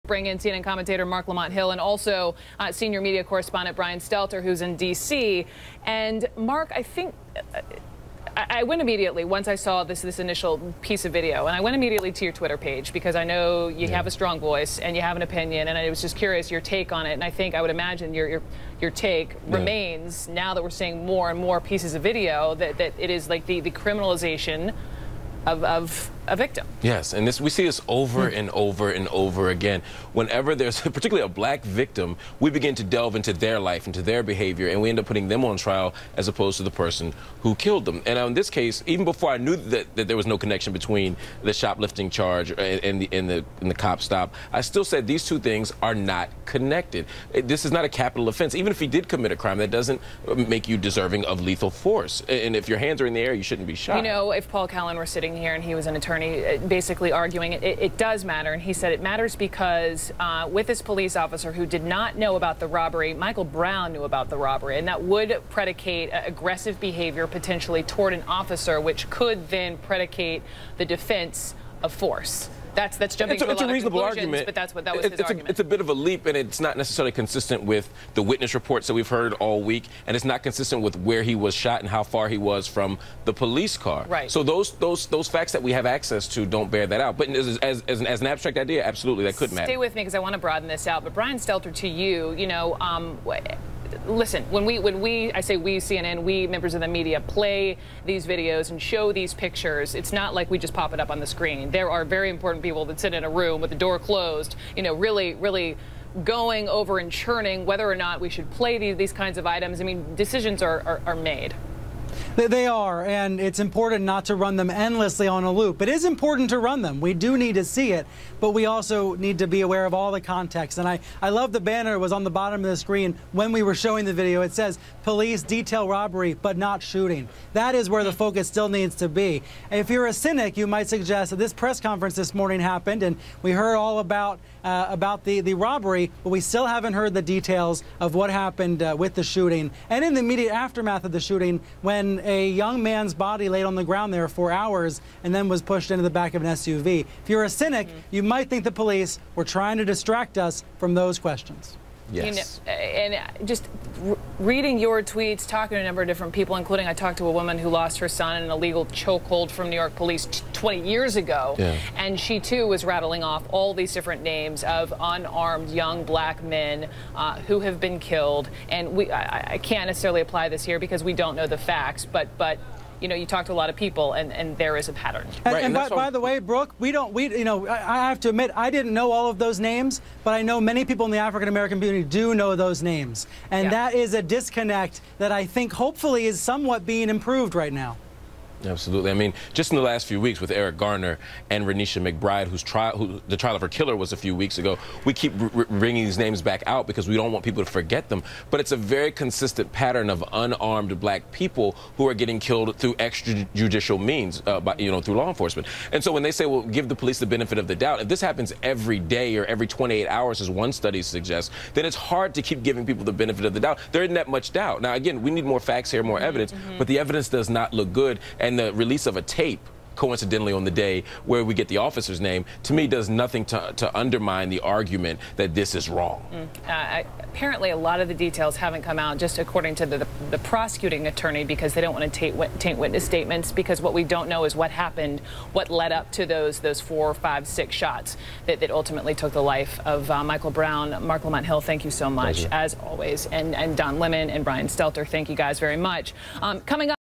Bring in CNN commentator Marc Lamont Hill and also senior media correspondent Brian Stelter, who's in D.C. And Mark, I think I went immediately once I saw this initial piece of video, and I went immediately to your Twitter page because I know you have a strong voice and you have an opinion, and I was just curious your take on it. And I would imagine your take remains now that we're seeing more and more pieces of video that it is like the criminalization of a victim. Yes, and we see this over and over and over again. Whenever there's particularly a black victim, we begin to delve into their life, into their behavior, and we end up putting them on trial as opposed to the person who killed them. And in this case, even before I knew that there was no connection between the shoplifting charge and the cop stop, I still said these two things are not connected. This is not a capital offense. Even if he did commit a crime, that doesn't make you deserving of lethal force. And if your hands are in the air, you shouldn't be shot. You know, if Paul Callen were sitting here and he was an attorney basically arguing it does matter, and he said it matters because with this police officer who did not know about the robbery, Michael Brown knew about the robbery, and that would predicate aggressive behavior potentially toward an officer, which could then predicate the defense of force. That's jumping to a lot of reasonable conclusions, argument, but that was his argument. It's a bit of a leap, and it's not necessarily consistent with the witness reports that we've heard all week, and it's not consistent with where he was shot and how far he was from the police car. Right. So those facts that we have access to don't bear that out. But as an abstract idea, absolutely, that could matter. Stay with me because I want to broaden this out. But Brian Stelter, to you, listen, when I say we, CNN, we members of the media play these videos and show these pictures, it's not like we just pop it up on the screen. There are very important people that sit in a room with the door closed, really going over and churning whether or not we should play these kinds of items. I mean, decisions are made. They are, and it's important not to run them endlessly on a loop. It is important to run them. We do need to see it, but we also need to be aware of all the context. And I love the banner. It was on the bottom of the screen when we were showing the video. It says, police detail robbery, but not shooting. That is where the focus still needs to be. If you're a cynic, you might suggest that this press conference this morning happened, and we heard all about the robbery, but we still haven't heard the details of what happened with the shooting. And in the immediate aftermath of the shooting, when a young man's body laid on the ground there for hours and then was pushed into the back of an SUV. If you're a cynic, you might think the police were trying to distract us from those questions. Yes. And just reading your tweets, talking to a number of different people, including I talked to a woman who lost her son in an illegal chokehold from New York police 20 years ago. Yeah. And she, too, was rattling off all these different names of unarmed young black men who have been killed. And I can't necessarily apply this here because we don't know the facts, but you talk to a lot of people, and there is a pattern. And by the way, Brooke, I have to admit, I didn't know all of those names, but I know many people in the African-American community do know those names. And that is a disconnect that I think hopefully is somewhat being improved right now. Absolutely. I mean, just in the last few weeks with Eric Garner and Renisha McBride, the trial of her killer was a few weeks ago, we keep bringing these names back out because we don't want people to forget them. But it's a very consistent pattern of unarmed black people who are getting killed through extrajudicial means, through law enforcement. And so when they say, well, give the police the benefit of the doubt, if this happens every day or every 28 hours, as one study suggests, then it's hard to keep giving people the benefit of the doubt. There isn't that much doubt. Now, again, we need more facts here, more evidence, but the evidence does not look good. And the release of a tape, coincidentally on the day where we get the officer's name, to me does nothing to undermine the argument that this is wrong. Apparently a lot of the details haven't come out, just according to the prosecuting attorney, because they don't want to taint witness statements, because what we don't know is what happened, what led up to those 4, 5, 6 shots that ultimately took the life of Michael Brown. Marc Lamont Hill, thank you so much, as always, and Don Lemon and Brian Stelter, thank you guys very much. Coming up.